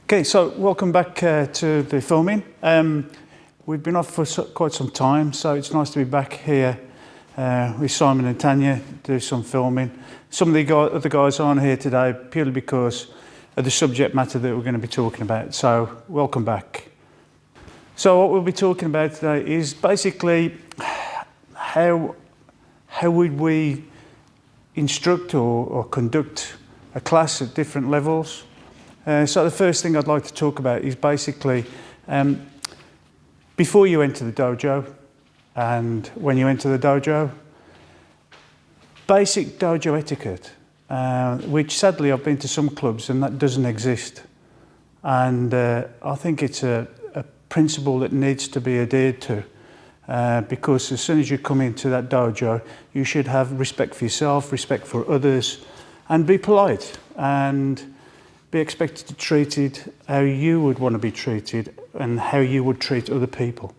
Okay, so welcome back to the filming. We've been off for quite some time, so it's nice to be back here with Simon and Tanya, do some filming. Some of the other guys aren't here today purely because of the subject matter that we're going to be talking about, so welcome back. So what we'll be talking about today is basically how would we instruct or conduct a class at different levels. So the first thing I'd like to talk about is basically before you enter the dojo and when you enter the dojo, basic dojo etiquette, which sadly I've been to some clubs and that doesn't exist. And I think it's a principle that needs to be adhered to because as soon as you come into that dojo, you should have respect for yourself, respect for others, and be polite and be expected to be treated how you would want to be treated and how you would treat other people.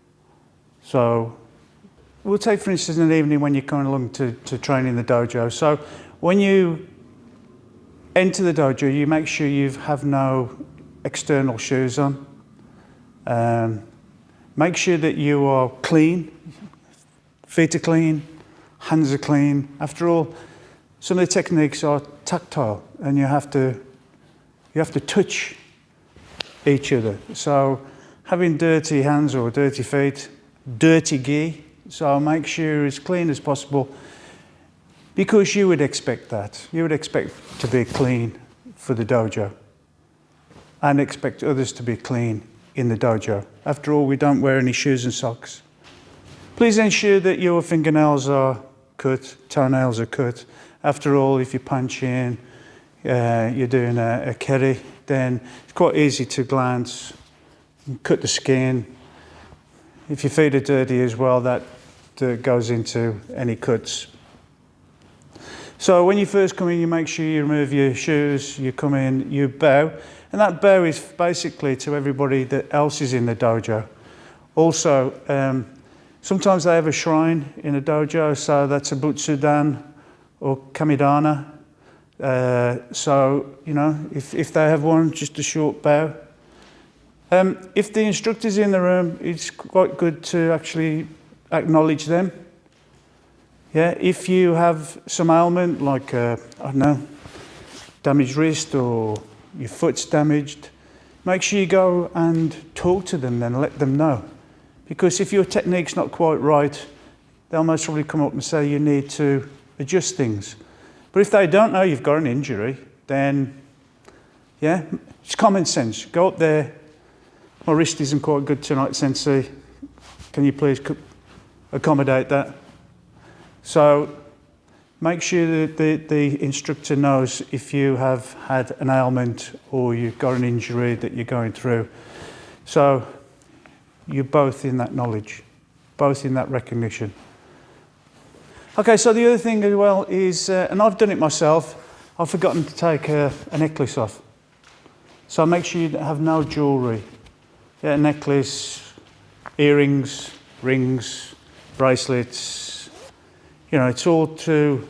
So we'll take, for instance, an evening when you're coming along to train in the dojo. So when you enter the dojo, you make sure you have no external shoes on. Make sure that you are clean, feet are clean, hands are clean. After all, some of the techniques are tactile and you have to touch each other. So having dirty hands or dirty feet, dirty gi, so make sure you're as clean as possible because you would expect that. You would expect to be clean for the dojo and expect others to be clean in the dojo. After all, we don't wear any shoes and socks. Please ensure that your fingernails are cut, toenails are cut. After all, if you punch in, you're doing a keri, then it's quite easy to glance, cut the skin. If your feet are dirty as well, that goes into any cuts. So when you first come in, you make sure you remove your shoes, you come in, you bow, and that bow is basically to everybody that else is in the dojo. Also, sometimes they have a shrine in a dojo, so that's a butsudan or kamidana. So, you know, if they have one, just a short bow. If the instructor's in the room, it's quite good to actually acknowledge them. Yeah, if you have some ailment, like, I don't know, damaged wrist or your foot's damaged, make sure you go and talk to them then, let them know. Because if your technique's not quite right, they'll most probably come up and say you need to adjust things. But if they don't know you've got an injury, then, yeah, it's common sense. Go up there. My wrist isn't quite good tonight, Sensei. Can you please accommodate that? So make sure that the instructor knows if you have had an ailment or you've got an injury that you're going through. So you're both in that knowledge, both in that recognition. Okay, so the other thing as well is, and I've done it myself, I've forgotten to take a necklace off. So make sure you have no jewellery. Yeah, a necklace, earrings, rings, bracelets. You know, it's all too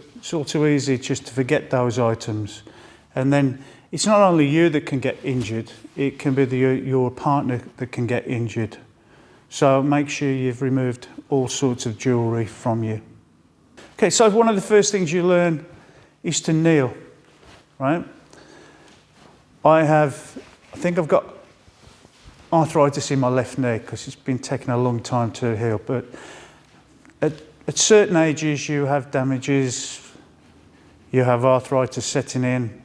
easy just to forget those items. And then it's not only you that can get injured, it can be your partner that can get injured. So make sure you've removed all sorts of jewellery from you. Okay, so one of the first things you learn is to kneel, right? I think I've got arthritis in my left knee because it's been taking a long time to heal, but at certain ages you have damages, you have arthritis setting in,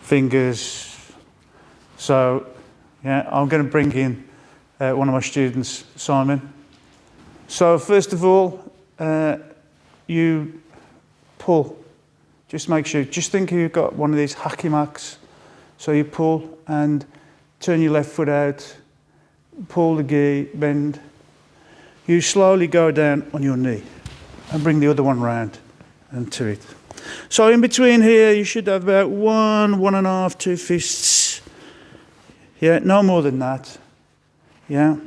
fingers. So, yeah, I'm going to bring in one of my students, Simon. So first of all, you pull. Just make sure, just think you've got one of these hakimaks. So you pull and turn your left foot out, pull the gi, bend. You slowly go down on your knee and bring the other one round and to it. So in between here, you should have about 1.5, 2 fists. Yeah, no more than that. Yeah.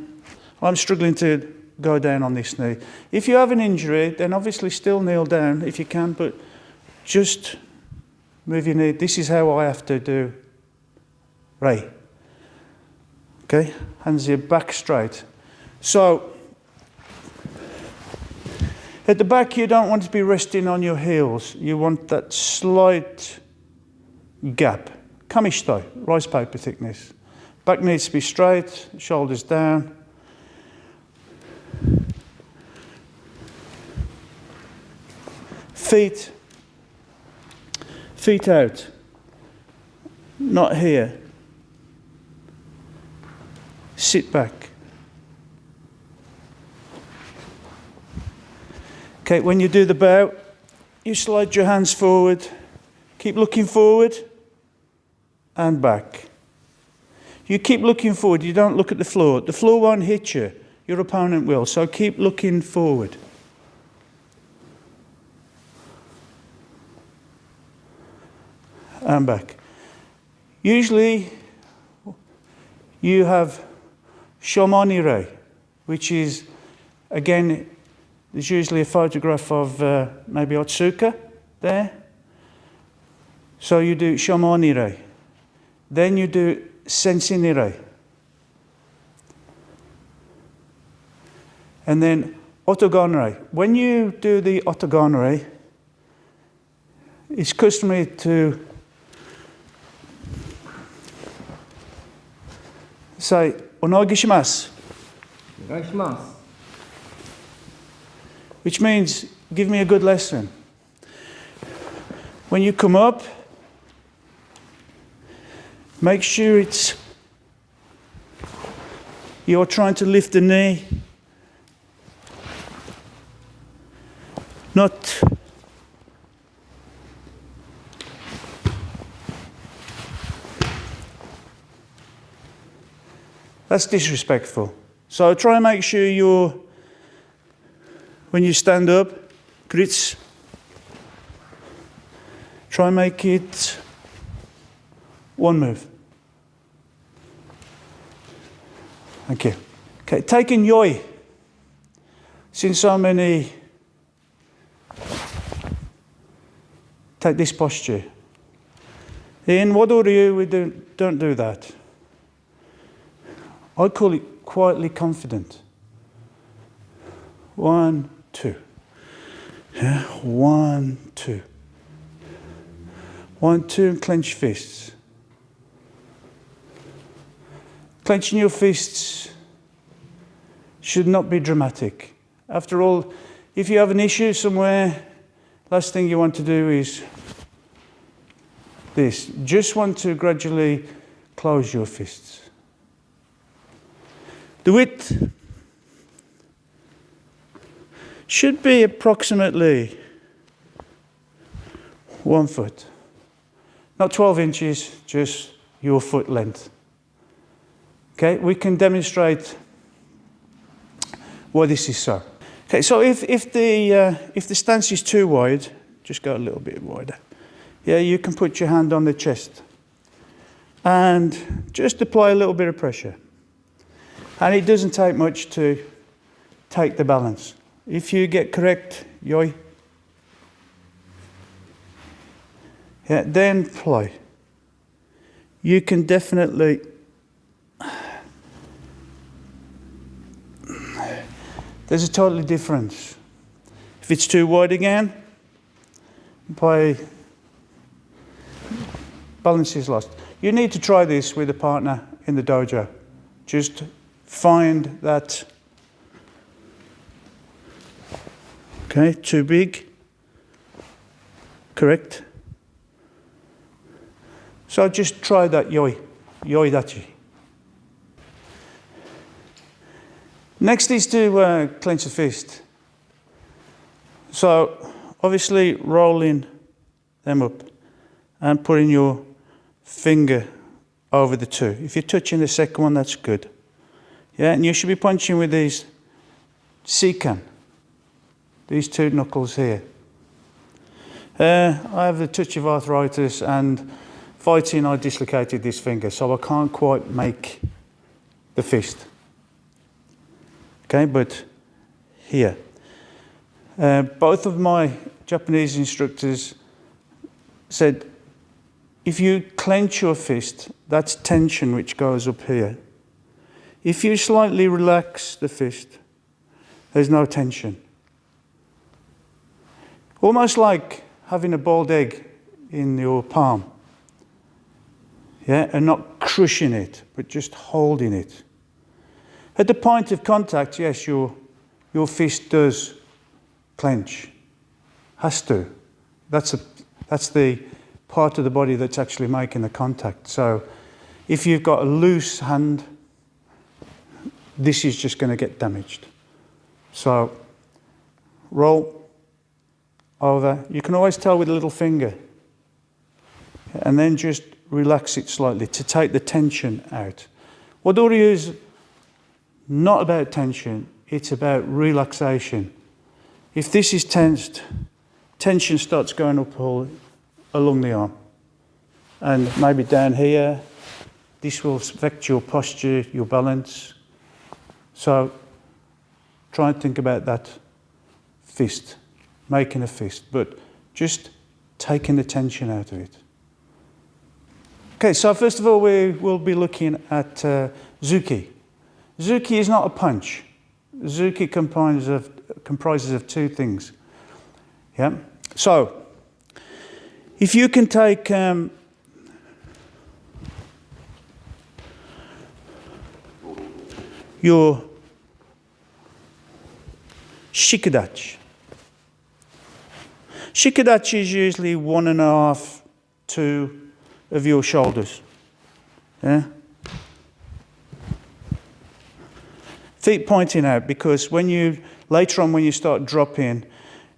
I'm struggling to go down on this knee. If you have an injury, then obviously still kneel down if you can, but just move your knee. This is how I have to do Rei. Okay, hands here back straight. So, at the back you don't want to be resting on your heels. You want that slight gap. Kamishi, rice paper thickness. Back needs to be straight, shoulders down. Feet out, not here. Sit back. Okay, when you do the bow, you slide your hands forward, keep looking forward and back. You keep looking forward, you don't look at the floor. The floor won't hit you, your opponent will, so keep looking forward. And back. Usually you have Shomoni-rei, which is, again, there's usually a photograph of maybe Otsuka there. So you do Shomoni-rei. Then you do Sensini-rei. And then Otogon-rei. When you do the Otogon-rei, it's customary to say, Onogi shimasu. Which means, give me a good lesson. When you come up, make sure you're trying to lift the knee, not that's disrespectful. So try and make sure when you stand up, grits, try and make it one move. Thank you. Okay, taking yoi. Since so many take this posture. In Wado-Ryu, we don't do that. I call it quietly confident. 1, 2. Yeah, 1, 2. 1, 2, and clench fists. Clenching your fists should not be dramatic. After all, if you have an issue somewhere, last thing you want to do is this. Just want to gradually close your fists. The width should be approximately 1 foot. Not 12 inches, just your foot length. Okay, we can demonstrate why this is so. Okay, so if the stance is too wide, just go a little bit wider. Yeah, you can put your hand on the chest and just apply a little bit of pressure. And it doesn't take much to take the balance. If you get correct yoi, yeah, then play. You can definitely there's a totally difference. If it's too wide again, play, balance is lost. You need to try this with a partner in the dojo. Just find that, okay, too big, correct. So just try that yoi-dachi. Next is to clench the fist. So obviously rolling them up and putting your finger over the two. If you're touching the second one, that's good. Yeah, and you should be punching with these sikan, these two knuckles here. I have the touch of arthritis, and fighting I dislocated this finger, so I can't quite make the fist. Okay, but here. Both of my Japanese instructors said, if you clench your fist, that's tension which goes up here. If you slightly relax the fist, there's no tension. Almost like having a boiled egg in your palm. Yeah, and not crushing it, but just holding it. At the point of contact, yes, your fist does clench. Has to. That's the part of the body that's actually making the contact. So if you've got a loose hand, this is just going to get damaged. So roll over. You can always tell with a little finger. And then just relax it slightly to take the tension out. Wadō-ryū is not about tension, it's about relaxation. If this is tensed, tension starts going up all along the arm. And maybe down here, this will affect your posture, your balance. So try and think about that fist, making a fist, but just taking the tension out of it. Okay, so first of all, we will be looking at zuki. Zuki is not a punch. Zuki comprises of two things. Yeah. So, if you can take your shikadachi. Shikadachi is usually 1.5, 2 of your shoulders. Yeah? Feet pointing out, because later on when you start dropping,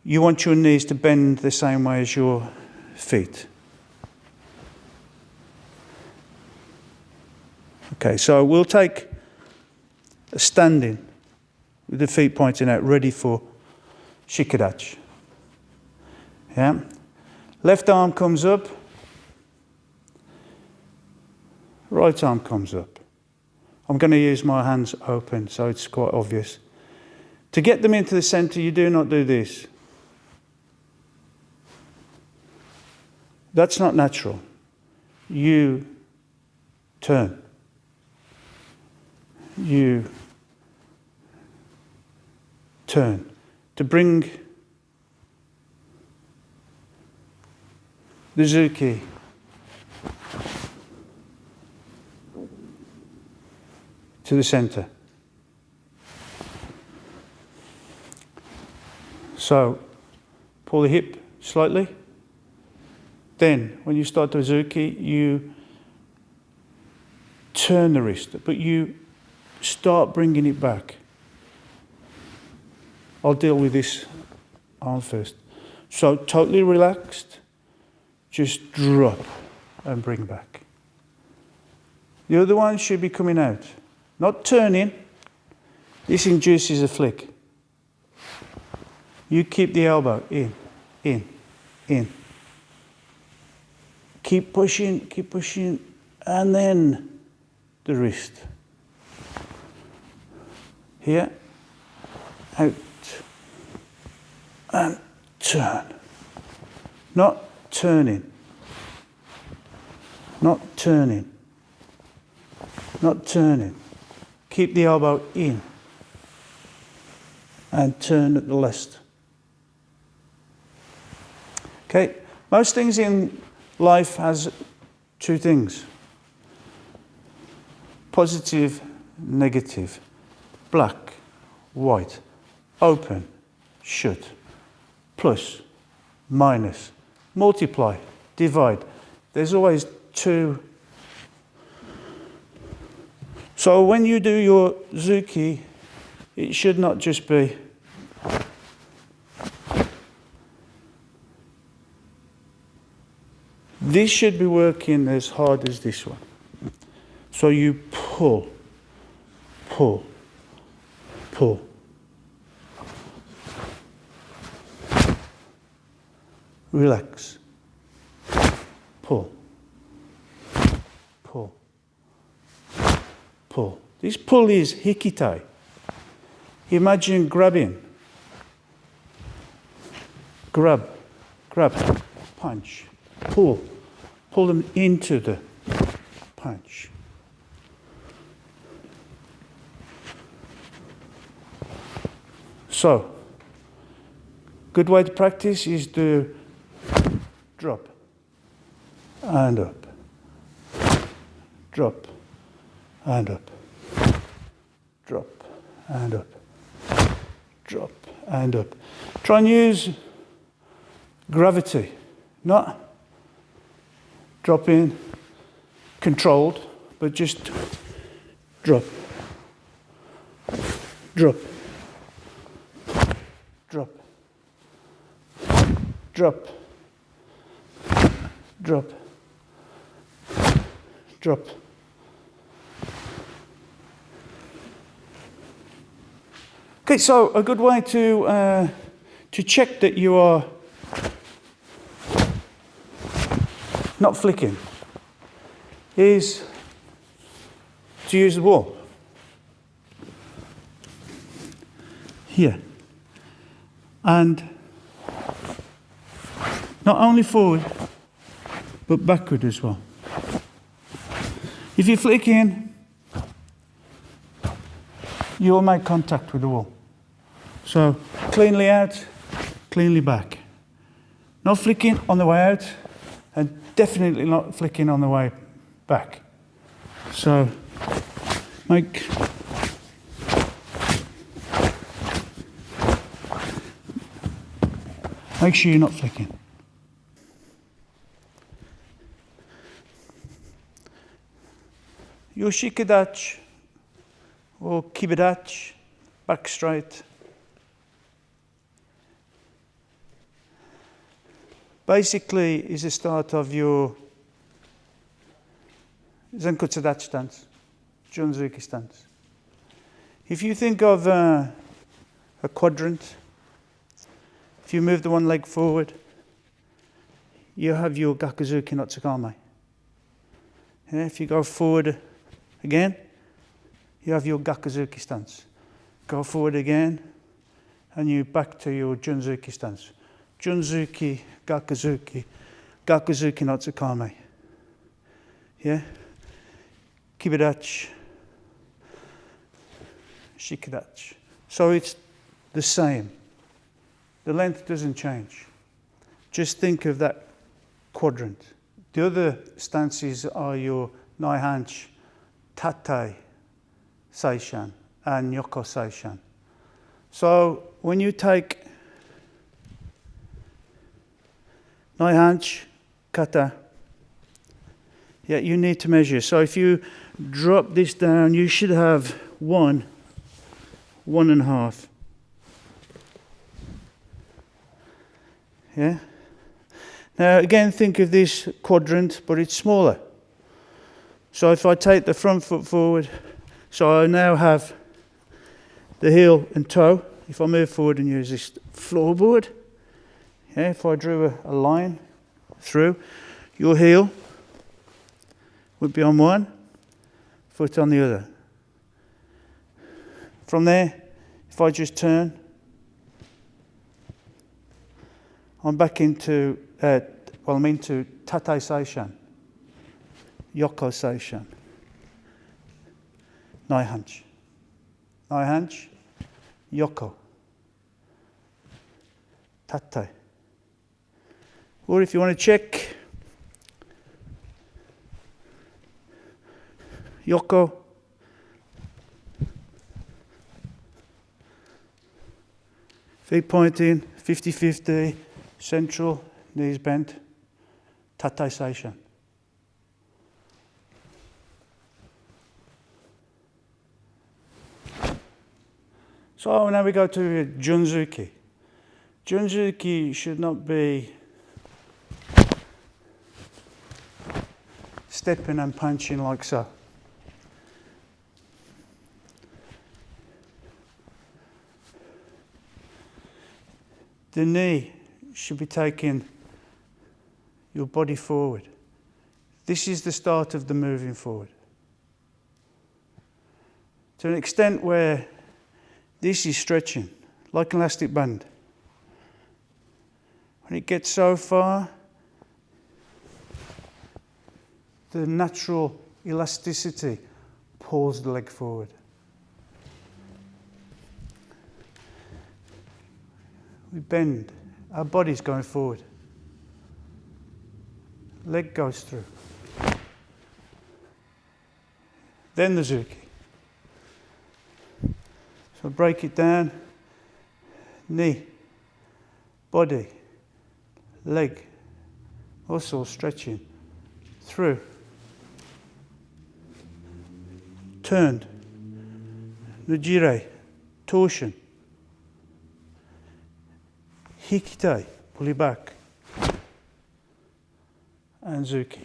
you want your knees to bend the same way as your feet. Okay, so we'll take a standing with the feet pointing out, ready for shikadachi. Yeah? Left arm comes up. Right arm comes up. I'm going to use my hands open, so it's quite obvious. To get them into the center, you do not do this. That's not natural. You turn. You turn. To bring the zuki to the center. So, pull the hip slightly. Then, when you start the zuki, you turn the wrist, but you start bringing it back. I'll deal with this arm first. So, totally relaxed, just drop and bring back. The other one should be coming out. Not turning. This induces a flick. You keep the elbow in, in. Keep pushing, and then the wrist. Here, out, and turn. Not turning. Not turning. Not turning. Keep the elbow in and turn at the left. Okay, most things in life has two things. Positive, negative, black, white, open, shut, plus, minus, multiply, divide. There's always two. So when you do your zuki, it should not just be this should be working as hard as this one. So you pull, pull, pull. Relax. Pull. Pull. Pull. This pull is hikite. Imagine grabbing. Grab, grab, punch, pull, pull them into the punch. So, good way to practice is to drop and up, drop and up, drop and up, drop and up. Try and use gravity, not drop in, controlled, but just drop, drop, drop, drop, drop, drop. Okay, so a good way to check that you are not flicking is to use the wall. Here. And not only forward, but backward as well. If you flick in, you'll make contact with the wall. So cleanly out, cleanly back. Not flicking on the way out, and definitely not flicking on the way back. So make sure you're not flicking. Your hikite or kibadachi, back straight. Basically is the start of your Zenkutsudachi stance, Junzuki stance. If you think of a quadrant, if you move the one leg forward, you have your Gakuzuki no Tsukame. Yeah, if you go forward again, you have your Gakuzuki stance. Go forward again, and you back to your Junzuki stance. Junzuki, Gakuzuki, Gakuzuki no Tsukame. Yeah? Kibadachi, Shikadachi. So it's the same. The length doesn't change. Just think of that quadrant. The other stances are your Naihanchi, Tate, Seishan, and Yoko Seishan. So when you take Naihanchi, Kata, yeah, you need to measure. So if you drop this down, you should have 1, 1.5. Yeah? Now again, think of this quadrant, but it's smaller. So if I take the front foot forward, so I now have the heel and toe. If I move forward and use this floorboard, yeah, if I drew a line through, your heel would be on one, foot on the other. From there, if I just turn, I'm back into, into Tate Seishan, Yoko Seishan, Naihanchi. Naihanchi, Yoko, Tate. Or if you want to check, Yoko, feet pointing, 50-50, central, knees bent, Tate Seishan. So now we go to Junzuki. Junzuki should not be stepping and punching like so. The knee should be taking your body forward. This is the start of the moving forward. To an extent where this is stretching, like an elastic band. When it gets so far, the natural elasticity pulls the leg forward. We bend, our body's going forward. Leg goes through. Then the zuki. So break it down, knee, body, leg, muscle stretching, through, turned, nujire, torsion, hikite, pull it back, and zuki.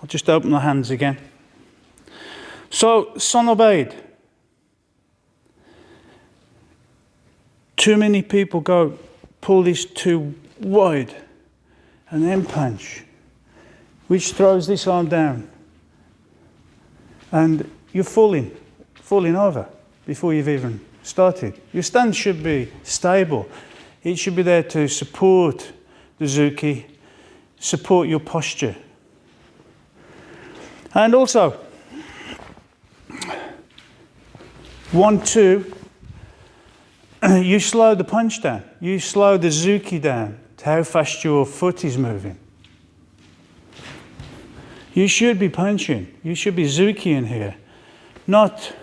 I'll just open the hands again. So, sonobade. Too many people go, pull this too wide, and then punch, which throws this arm down. And you're falling over before you've even started. Your stance should be stable. It should be there to support the zuki, support your posture. And also, 1, 2, you slow the punch down. You slow the zuki down to how fast your foot is moving. You should be punching. You should be zuki in here, not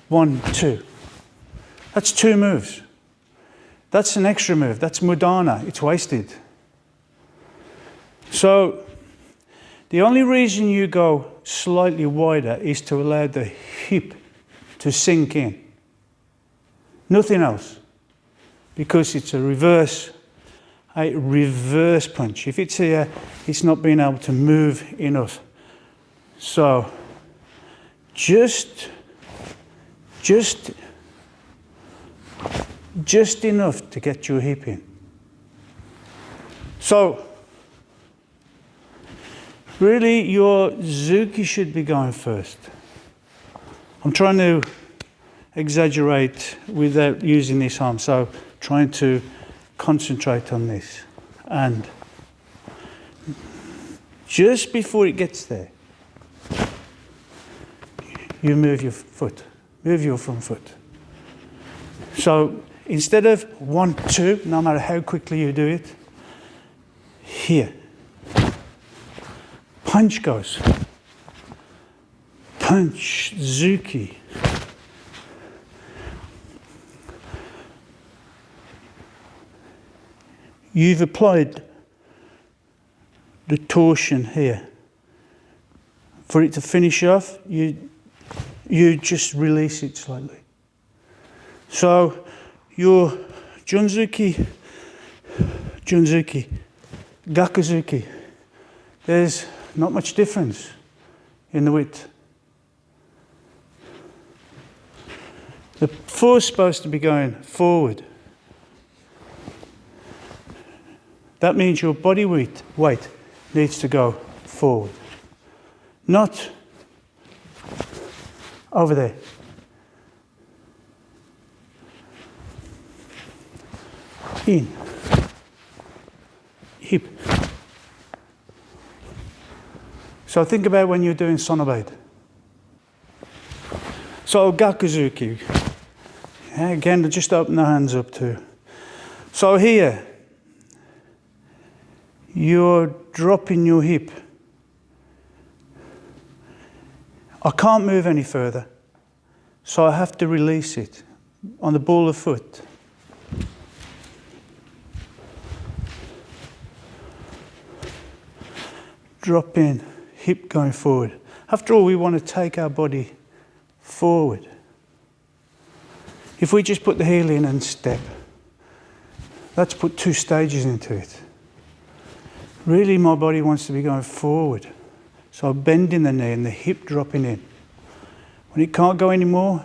1, 2. That's 2 moves. That's an extra move. That's mudana. It's wasted. So, the only reason you go slightly wider is to allow the hip to sink in. Nothing else. Because it's a reverse punch. If it's here, it's not being able to move enough. So, just enough to get your hip in. So, really, your zuki should be going first. I'm trying to exaggerate without using this arm, so trying to concentrate on this. And just before it gets there, you move your foot, move your front foot. So instead of 1, 2, no matter how quickly you do it, here. Punch goes. Punch, zuki. You've applied the torsion here. For it to finish off, you just release it slightly. So your junzuki, gakuzuki, there's not much difference in the width. The foot's supposed to be going forward. That means your body weight needs to go forward. Not over there. In. Hip. So think about when you're doing sonobade. So gakuzuki. Again, just open the hands up too. So here, you're dropping your hip. I can't move any further, so I have to release it on the ball of foot. Drop in, hip going forward. After all, we want to take our body forward. If we just put the heel in and step, that's put 2 stages into it. Really, my body wants to be going forward. So bending the knee and the hip dropping in. When it can't go anymore,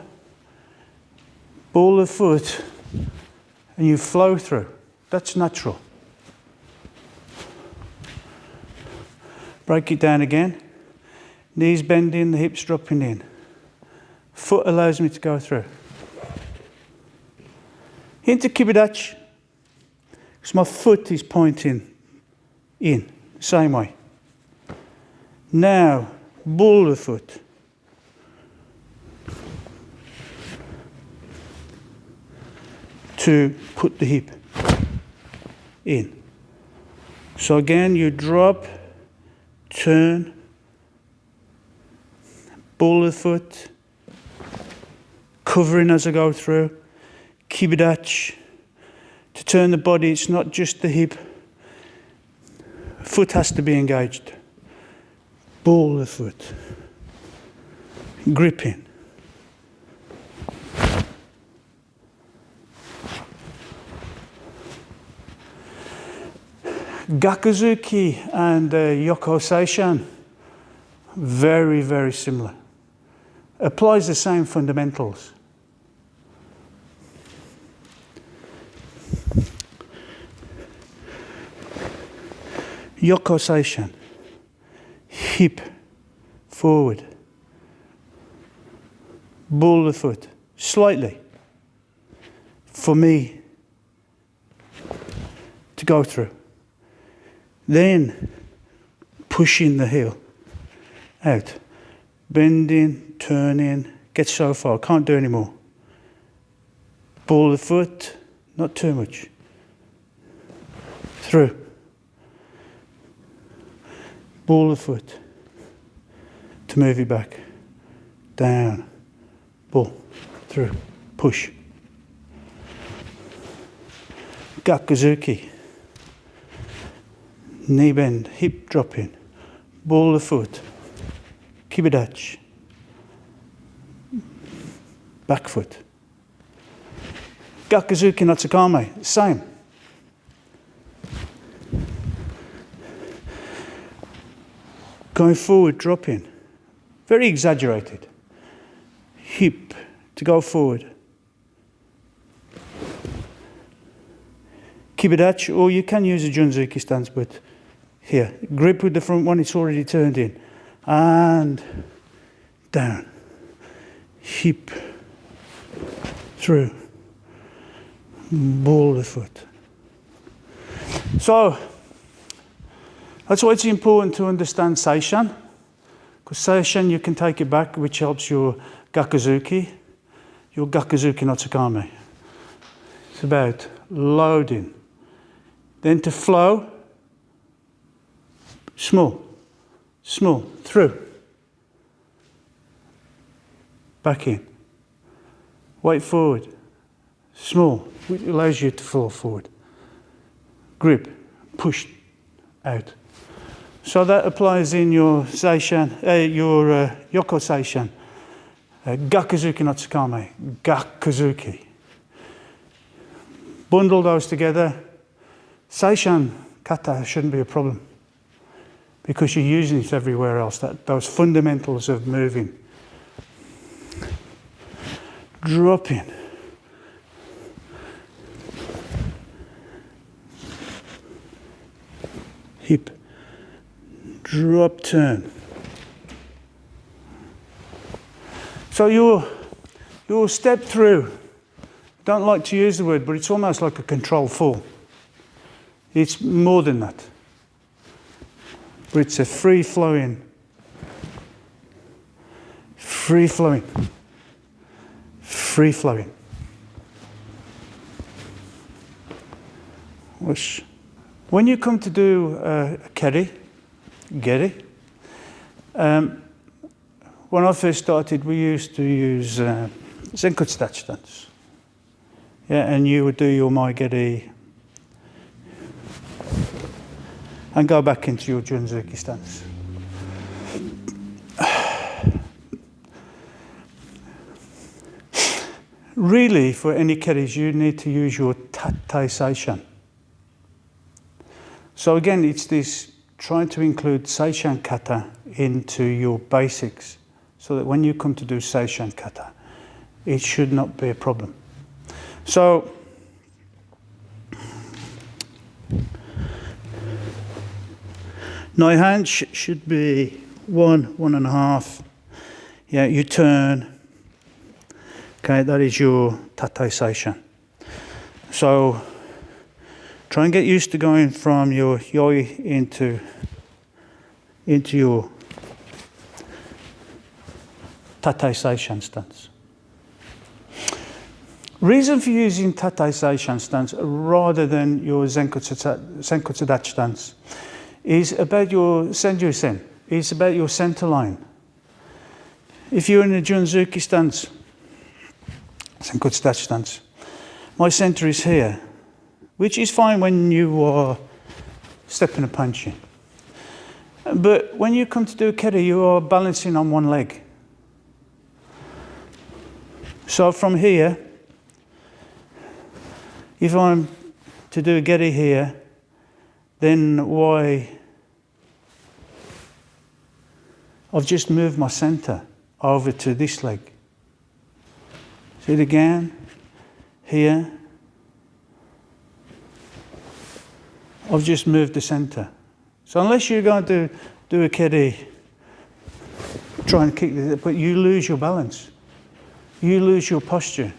ball of foot and you flow through. That's natural. Break it down again. Knees bending, the hips dropping in. Foot allows me to go through. Into kibidachi, because my foot is pointing in, same way. Now, ball the foot. To put the hip in. So again, you drop, turn, ball the foot, covering as I go through. Kibidachi. To turn the body, it's not just the hip. Foot has to be engaged. Ball the foot. Gripping. Gakuzuki and Yoko Seishan, very, very similar. Applies the same fundamentals. Yoko Seishan, hip forward, ball the foot, slightly, for me to go through. Then pushing the heel out, bending, turning, get so far, can't do any more. Ball the foot, not too much, through. Ball the foot to move it back, down, ball, through, push. Gakuzuki. Knee bend, hip drop in, ball the foot, kibidachi, back foot. Gakuzuki no tsukame, same. Going forward, drop in, very exaggerated. Hip to go forward. Kibidachi, or you can use a junzuki stance, but here, grip with the front one, it's already turned in. And down. Hip. Through. Ball the foot. So, that's why it's important to understand Seishan. Because Seishan, you can take it back, which helps your Gakuzuki no tsukame. It's about loading. Then to flow, small, small, through. Back in. Weight forward, small, which allows you to fall forward. Grip, push out. So that applies in your Seishan, your Yoko Seishan. Gakuzuki no tsukame, Gakuzuki. Bundle those together. Seishan kata shouldn't be a problem because you're using it everywhere else, those fundamentals of moving. Drop in. Hip. Drop, turn. So you'll step through. Don't like to use the word, but it's almost like a controlled fall. It's more than that. But it's a free-flowing, free-flowing, free-flowing. When you come to do a geri, when I first started, we used to use Zenkutsu stance. Yeah, and you would do your mai-geri and go back into your junzuki stance. Really, for any keris, you need to use your tate seishan. So again, it's this trying to include seishan kata into your basics, so that when you come to do seishan kata, it should not be a problem. So, My hand should be 1.5. Yeah, you turn. Okay, that is your tate seishan. So try and get used to going from your yoi into your tate seishan stance. Reason for using tate seishan stance rather than your zenkutsu-dachi stance is about your senju-sen. It's about your center line. If you're in a junzuki stance, zenkutsu-dachi stance, my center is here, which is fine when you are stepping and punching. But when you come to do a keri, you are balancing on one leg. So from here, if I'm to do a geri here, then why? I've just moved my center over to this leg. See it again, here. I've just moved the center. So unless you're going to do a keri, try and kick it, but you lose your balance. You lose your posture.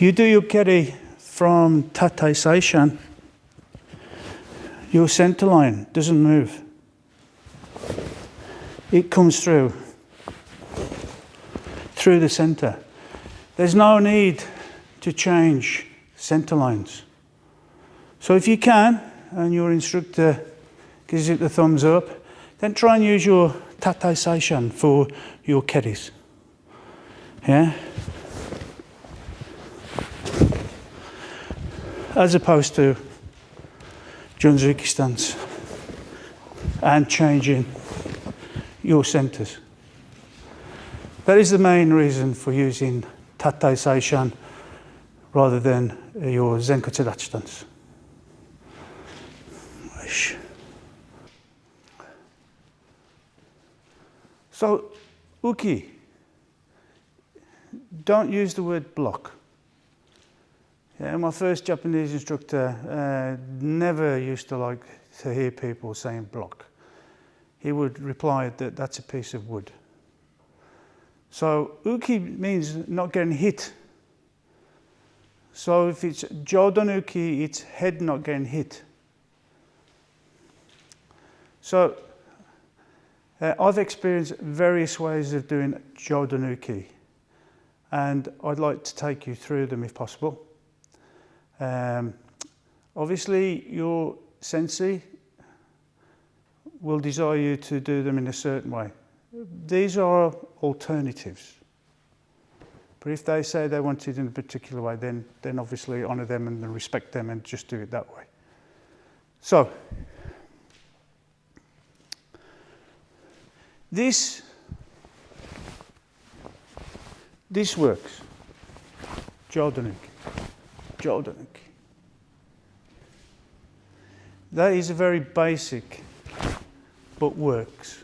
You do your keri from tate seishan, your center line doesn't move. It comes through the center. There's no need to change center lines. So if you can, and your instructor gives it the thumbs up, then try and use your tate seishan for your keris. Yeah? As opposed to junzuki stance and changing your centers. That is the main reason for using tate seishan rather than your zenkutsu-dachi stance. So, uki. Don't use the word block. Yeah, my first Japanese instructor never used to like to hear people saying block. He would reply that that's a piece of wood. So uki means not getting hit. So if it's jodon uki, it's head not getting hit. So I've experienced various ways of doing jodon uki, and I'd like to take you through them if possible. Obviously, your sensei will desire you to do them in a certain way. These are alternatives. But if they say they want it in a particular way, then obviously honour them and respect them and just do it that way. So, this works. Jodon uki. That is a very basic, but works.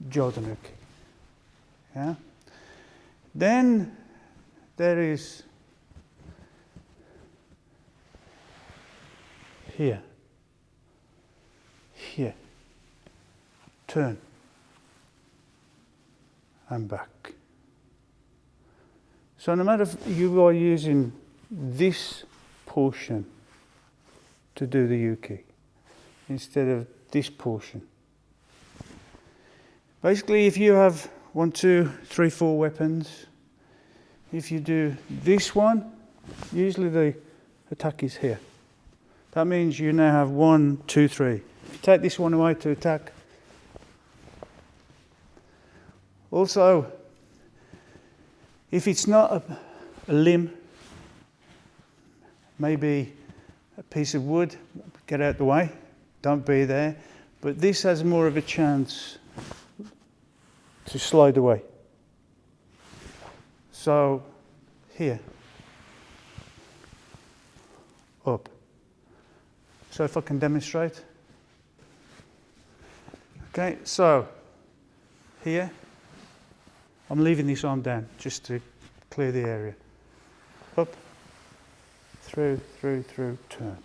Jodon uki. Yeah. Then there is here, turn, and back. So no matter if you are using this portion to do the yuki instead of this portion. Basically, if you have 1, 2, 3, 4 weapons, if you do this one, usually the attack is here. That means you now have 1, 2, 3. If you take this one away to attack. Also, if it's not a limb, maybe a piece of wood, get out the way, don't be there. But this has more of a chance to slide away. So, here, up. So if I can demonstrate. Okay, so, here, I'm leaving this arm down just to clear the area. Up, through, turn.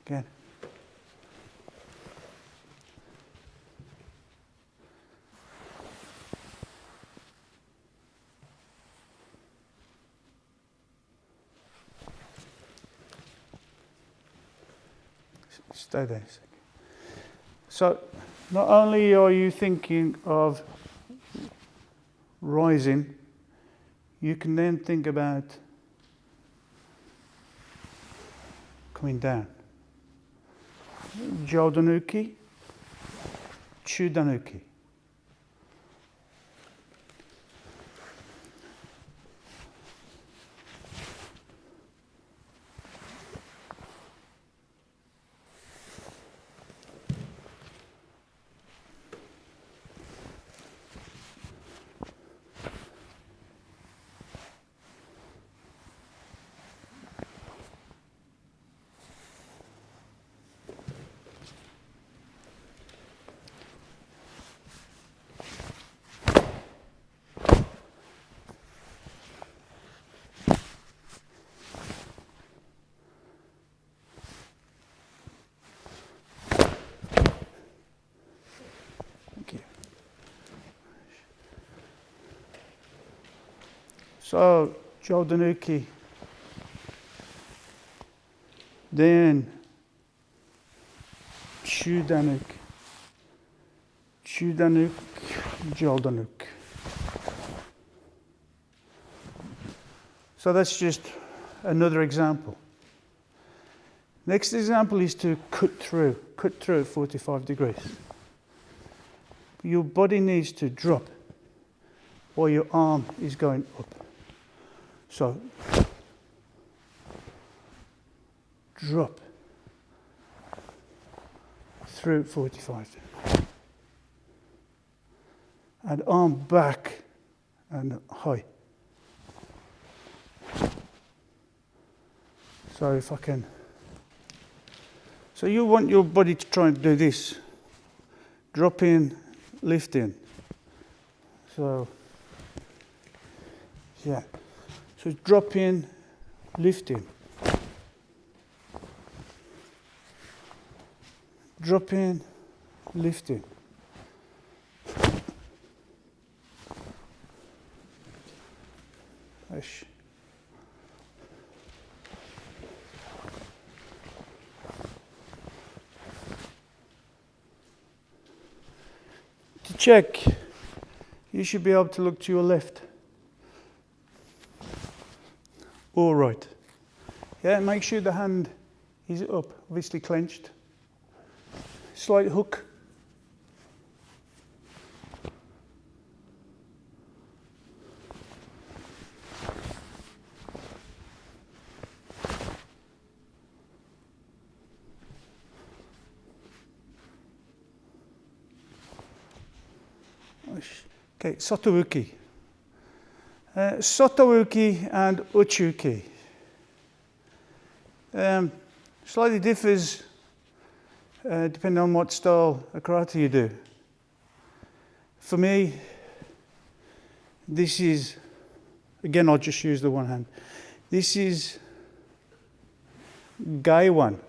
Again. Stay there a second. So, not only are you thinking of rising, you can then think about coming down. Jodanuki, Chudanuki. So, Jodanuki, then Chudanuk, Jodanuk. So that's just another example. Next example is to cut through at 45 degrees. Your body needs to drop while your arm is going up. So, drop through 45. And arm back and high. So if I can. So you want your body to try and do this. Drop in, lift in. So, yeah. So drop in, lift in. Drop in, lift in. Ish. To check, you should be able to look to your left. Or right. Yeah, make sure the hand is up, obviously clenched. Slight hook. Okay, Sotouki. Sotouki and Uchuki. Slightly differs depending on what style of karate you do. For me, this is, again, I'll just use the one hand. This is Gaiwan,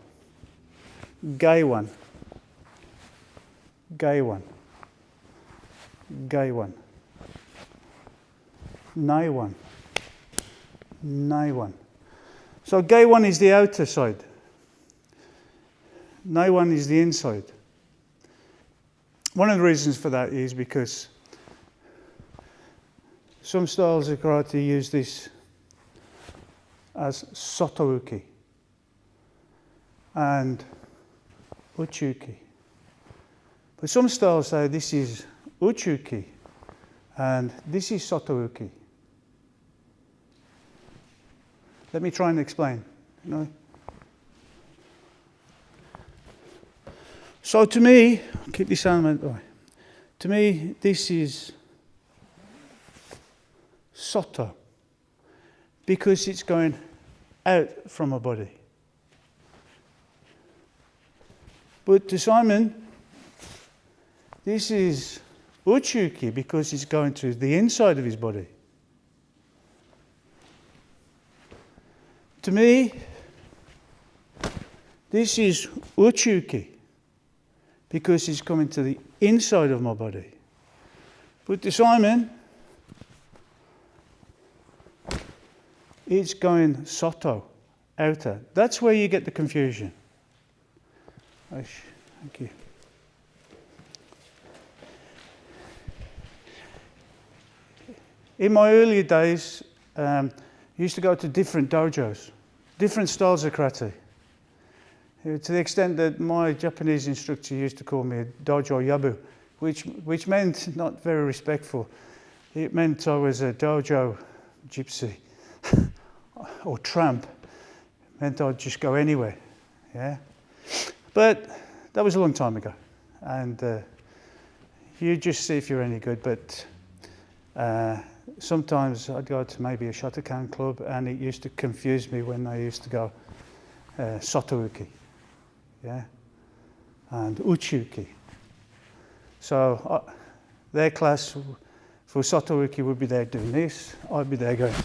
Gaiwan, Gaiwan, Gaiwan, Naiwan, Naiwan. So Gaiwan is the outer side. Naiwan is the inside. One of the reasons for that is because some styles of karate use this as Sotouki and Uchuki. But some styles say this is Uchuki and this is Sotouki. Let me try and explain. You know? So to me, keep this arm out the way. To me, this is soto, because it's going out from my body. But to Simon, this is uchuki, because it's going to the inside of his body. To me, this is uchuki, because it's coming to the inside of my body. But to Simon, it's going soto, outer. That's where you get the confusion. Thank you. In my earlier days, I used to go to different dojos, different styles of karate. To the extent that my Japanese instructor used to call me a dojo yabu, which meant not very respectful. It meant I was a dojo gypsy or tramp. It meant I'd just go anywhere. Yeah, but that was a long time ago, and you just see if you're any good. But sometimes I'd go to maybe a Shotokan club, and it used to confuse me when I used to go Sotouki, yeah, and Uchuki. So their class for Sotouki would be there doing this, I'd be there going.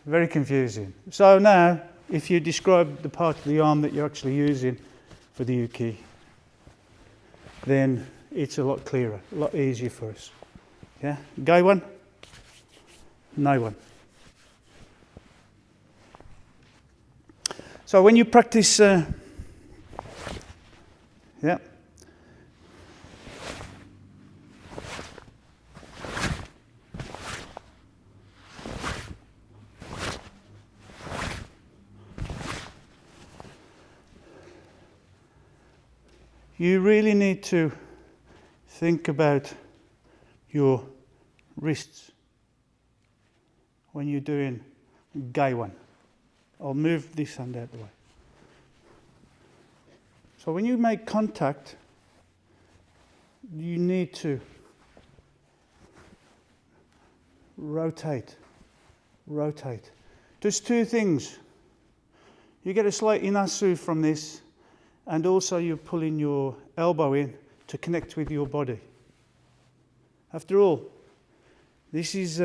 Very confusing. So now, if you describe the part of the arm that you're actually using for the uki, then it's a lot clearer, a lot easier for us. Yeah, Gai one, Nai one. So when you practice, yeah. You really need to think about your wrists when you're doing Gai one. I'll move this hand out of the way. So when you make contact, you need to rotate. Does two things. You get a slight inasu from this, and also you're pulling your elbow in to connect with your body. After all, this is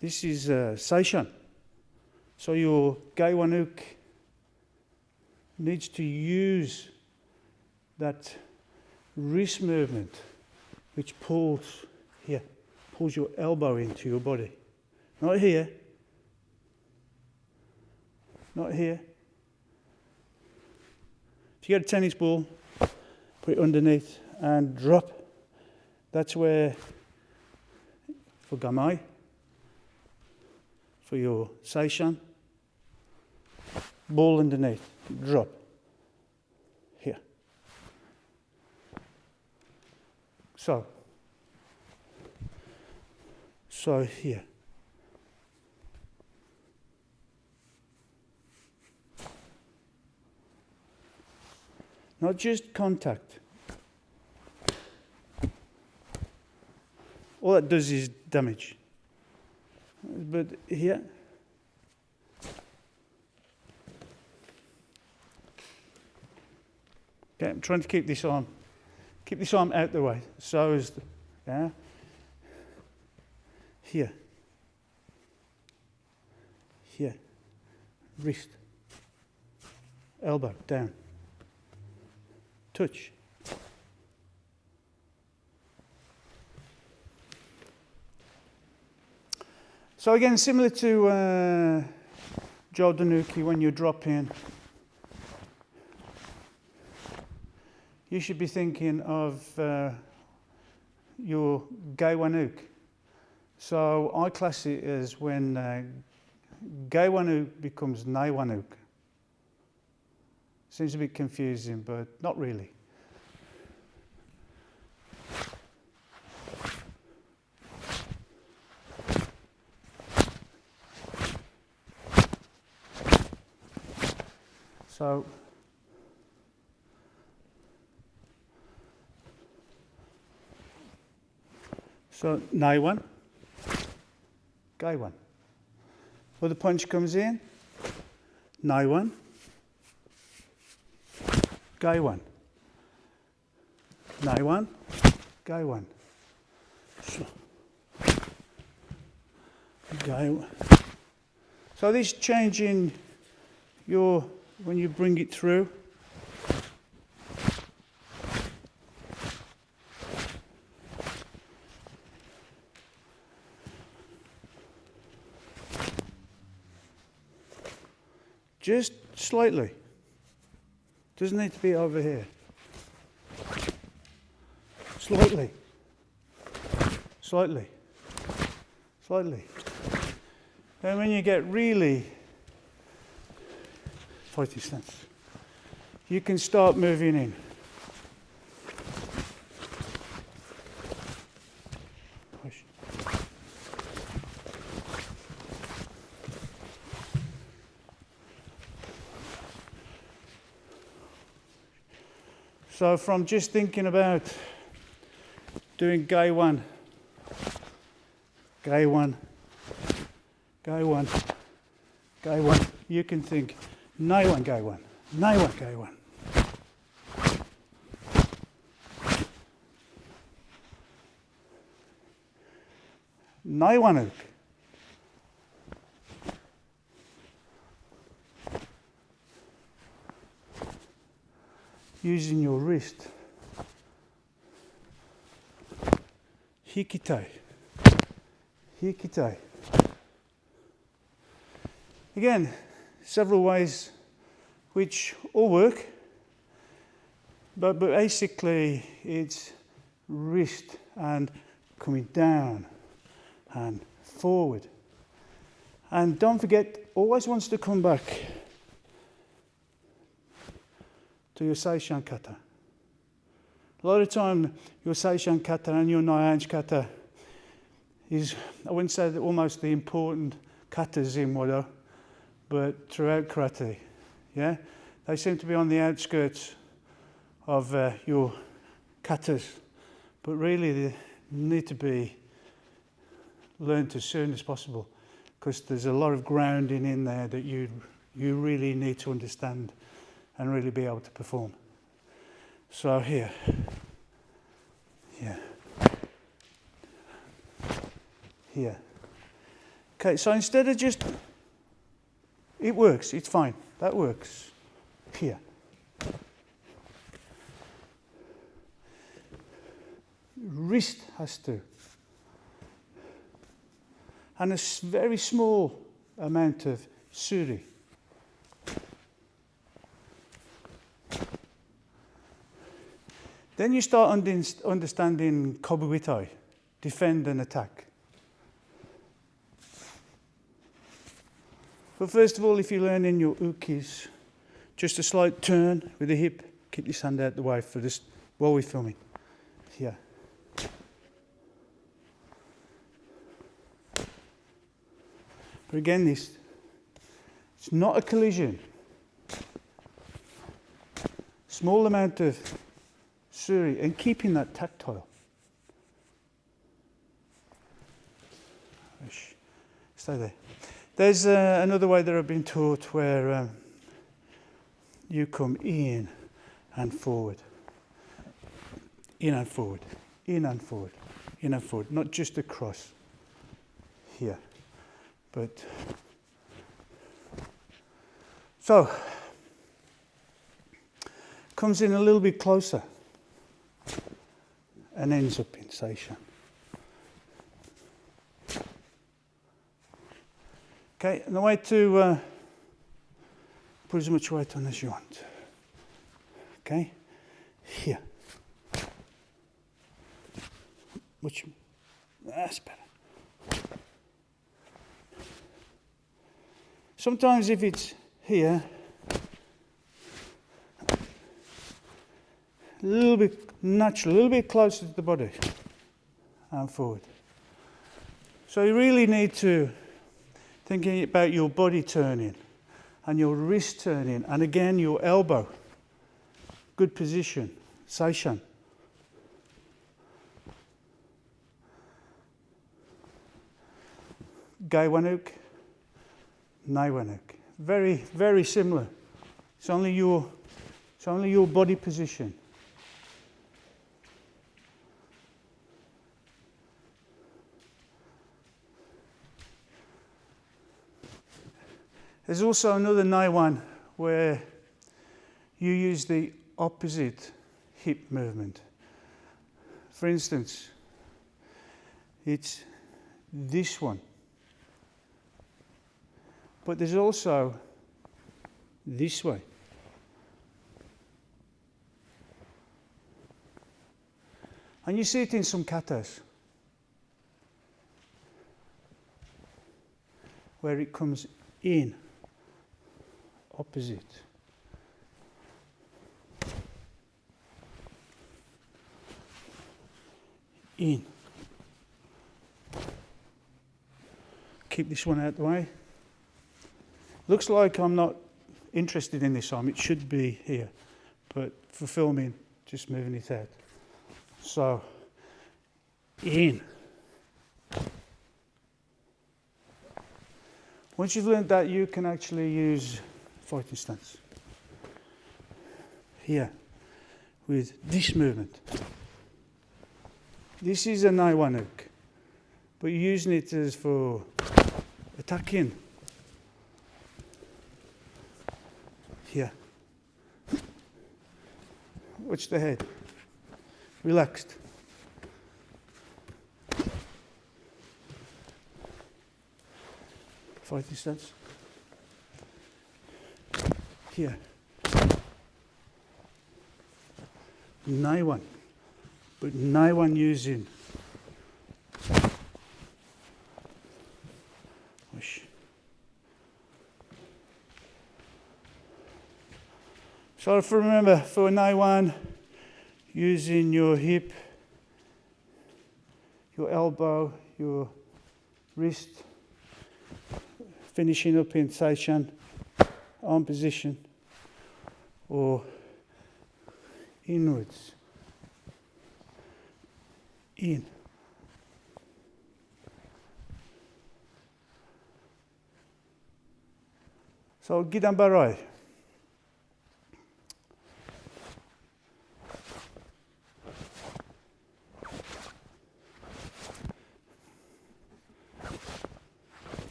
seishan. So your gaiwanuk needs to use that wrist movement, which pulls here, pulls your elbow into your body. Not here. Not here. If you get a tennis ball, put it underneath and drop. That's where, for gamai, for your seishan, ball underneath, drop. Here. So here. Not just contact. All that does is damage. But here, okay, I'm trying to keep this arm out the way. So is the, yeah. Here, wrist, elbow down. Touch. So again, similar to Jodanuki, when you drop in, you should be thinking of your Gaiwanuk. So I class it as when Gaiwanuk becomes Naiwanuk. Seems a bit confusing, but not really. So So, nai one, gai one. When the punch comes in, nai one, gai one. Nai one, gai one. So, gai one. So this changing when you bring it through. Just slightly. Doesn't need to be over here. Slightly. Slightly. Slightly. Then when you get really fighting stance, you can start moving in. Push. So from just thinking about doing gai one, gai one, gai one, gai one, you can think nai one, gai one, nai one, gai one. Nai one hook. Using your wrist. Hikite. Hikite. Again, several ways which all work, but basically it's wrist and coming down and forward. And don't forget, always wants to come back to your seishan kata. A lot of time, your seishan kata and your nai-anchi kata is, I wouldn't say that almost the important katas in Wado, but throughout karate, yeah? They seem to be on the outskirts of your katas, but really they need to be learned as soon as possible, because there's a lot of grounding in there that you really need to understand and really be able to perform. So here, here. Okay, so instead of just, it works, it's fine, that works. Here. Wrist has to. And a very small amount of suri. Then you start understanding kobuitai, defend and attack. But first of all, if you're learning your ukis, just a slight turn with the hip, keep your hand out the way for this while we're filming. Here. But again, it's not a collision. Small amount of suri and keeping that tactile. Stay there. There's another way that I've been taught where you come in and forward. In and forward. In and forward. In and forward. Not just across. Here. But so comes in a little bit closer and ends up in seishan. Okay, and the way to put as much weight on as you want. Okay, here. That's better. Sometimes if it's here, a little bit natural, a little bit closer to the body and forward. So you really need to think about your body turning and your wrist turning and again your elbow. Good position, seishan. Gai-wan-uk, Nai-wan-uk. Very, very similar. It's only your body position. There's also another Nai-wan where you use the opposite hip movement. For instance, it's this one. But there's also this way. And you see it in some katas, where it comes in, opposite. In. Keep this one out of the way. Looks like I'm not interested in this arm. It should be here, but for filming, just moving it out. So, in. Once you've learned that, you can actually use fighting stance here with this movement. This is a Nai-wan-uk, but you're using it as for attacking. Here. Watch the head. Relaxed. Fighting stance. Here. Nai-wan. But Nai-wan using. Whoosh. So if you remember, for Nai-wan, using your hip, your elbow, your wrist, finishing up in Saishan, arm position, or inwards, in. So Gidan Barai.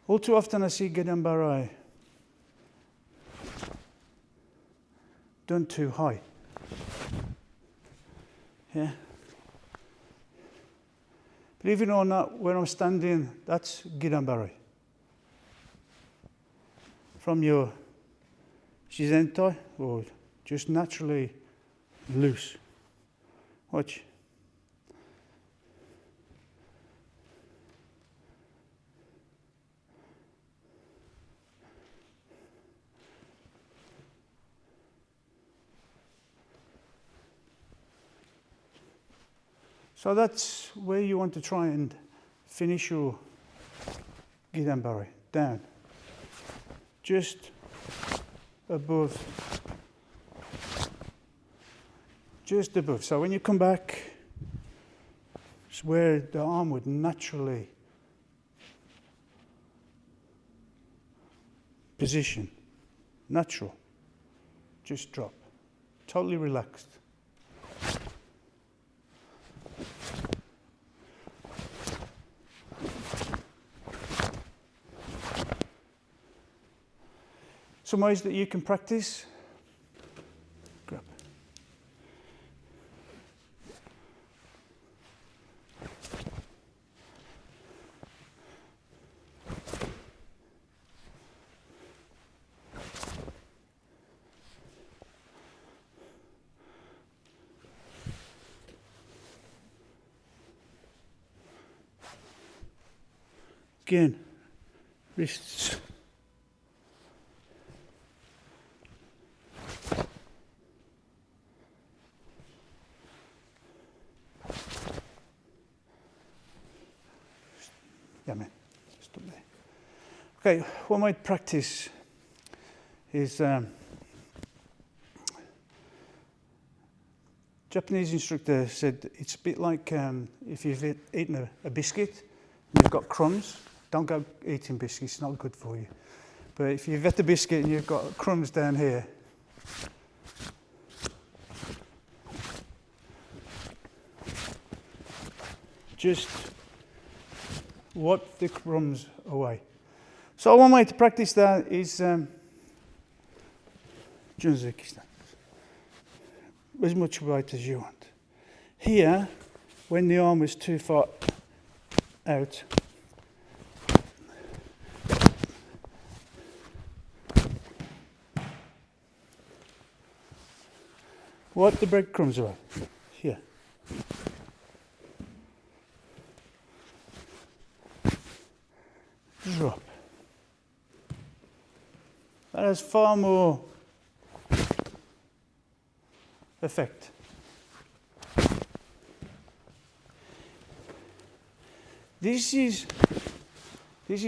All too often I see Gidan Barai done too high. Yeah. Believe it or not, where I'm standing, that's Gidan Barai. From your shizentai, or just naturally loose. Watch. So that's where you want to try and finish your Gidan Barai, down. Just above. Just above. So when you come back, it's where the arm would naturally position. Natural. Just drop. Totally relaxed. Some ways that you can practice. Grab. Again, wrists. Yeah, man, stop there. Okay, what I might practice is Japanese instructor said it's a bit like if you've eaten a biscuit and you've got crumbs. Don't go eating biscuits, it's not good for you. But if you've got the biscuit and you've got crumbs down here, just wipe the crumbs away. So one way to practice that is Junzuki stance. As much weight as you want. Here, when the arm is too far out, wipe the breadcrumbs away. Here. Drop. That has far more effect. This is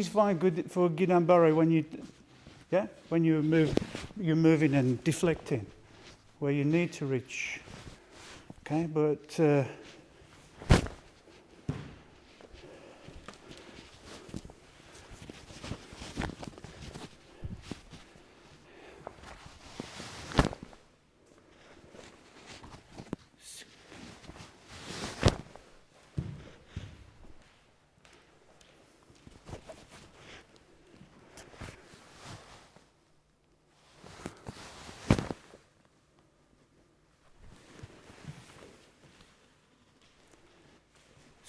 fine good for Gidan-bari when you're moving and deflecting, where you need to reach. Okay, but so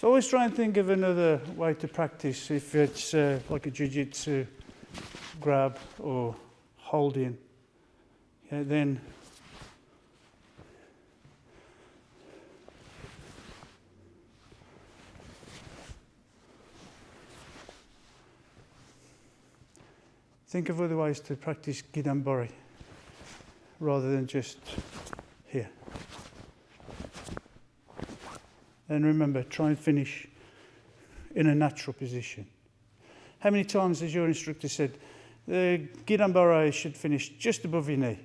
always try and think of another way to practice, if it's like a jiu-jitsu grab or holding. Yeah, then think of other ways to practice Gidan-bari rather than just here. And remember, try and finish in a natural position. How many times has your instructor said, the Gidan-bari should finish just above your knee?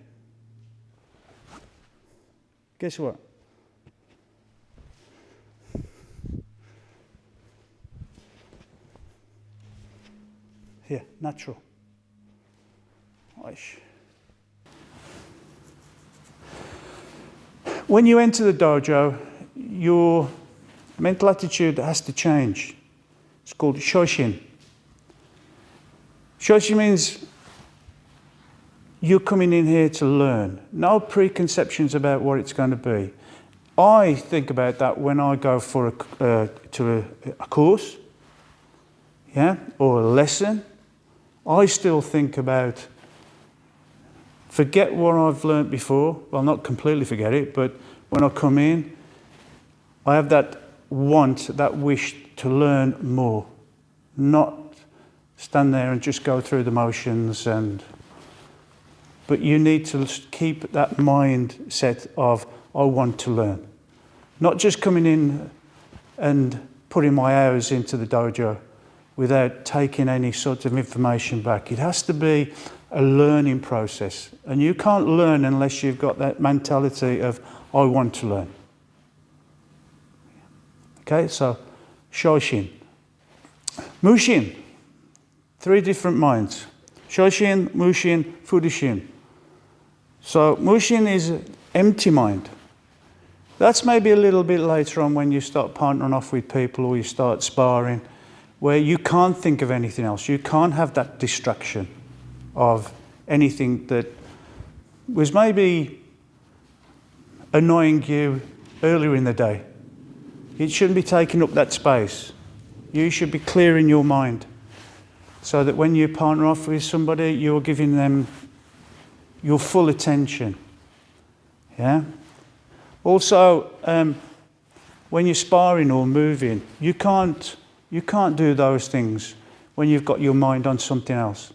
Guess what? Here, natural. When you enter the dojo, your mental attitude has to change. It's called shoshin. Shoshin means you're coming in here to learn. No preconceptions about what it's going to be. I think about that when I go for a course, yeah, or a lesson. I still think about, forget what I've learnt before. Well, not completely forget it, but when I come in, I have that want, that wish to learn more, not stand there and just go through the motions. But you need to keep that mindset of, I want to learn. Not just coming in and putting my hours into the dojo without taking any sort of information back. It has to be a learning process. And you can't learn unless you've got that mentality of, I want to learn. Okay, so Shoshin. Mushin, 3 different minds. Shoshin, Mushin, Fudushin. So Mushin is empty mind. That's maybe a little bit later on when you start partnering off with people or you start sparring, where you can't think of anything else. You can't have that distraction of anything that was maybe annoying you earlier in the day. It shouldn't be taking up that space. You should be clearing your mind so that when you partner off with somebody, you're giving them your full attention. Yeah? Also, when you're sparring or moving, you can't do those things when you've got your mind on something else.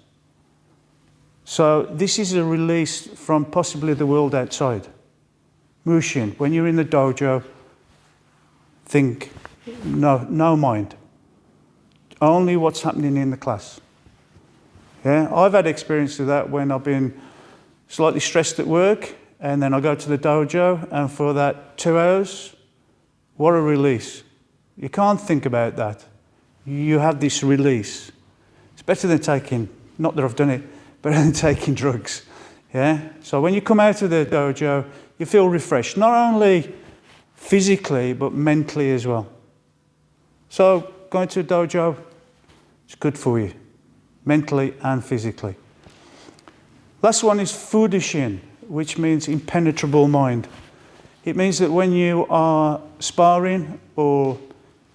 So this is a release from possibly the world outside. Mushin, when you're in the dojo, think, no mind. Only what's happening in the class. Yeah, I've had experience of that when I've been slightly stressed at work and then I go to the dojo, and for that 2 hours, what a release. You can't think about that. You have this release. It's better than taking, not that I've done it, better than taking drugs. Yeah? So when you come out of the dojo, you feel refreshed, not only physically, but mentally as well. So going to a dojo, it's good for you, mentally and physically. Last one is fudushin, which means impenetrable mind. It means that when you are sparring or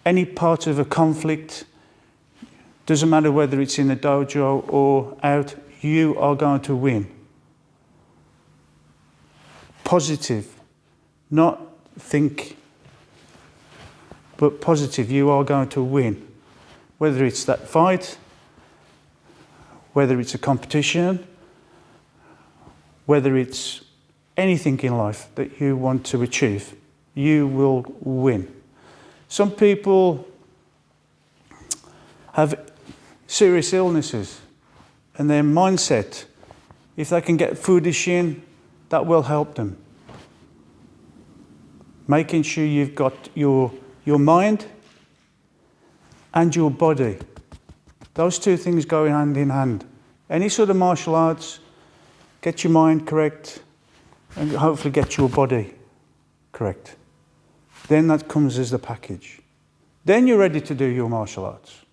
any part of a conflict, doesn't matter whether it's in the dojo or out, you are going to win. Positive, not think, but positive, you are going to win. Whether it's that fight, whether it's a competition, whether it's anything in life that you want to achieve, you will win. Some people have serious illnesses, and their mindset, if they can get fudushin, that will help them. Making sure you've got your mind and your body. Those two things go hand in hand. Any sort of martial arts, get your mind correct and hopefully get your body correct. Then that comes as the package. Then you're ready to do your martial arts.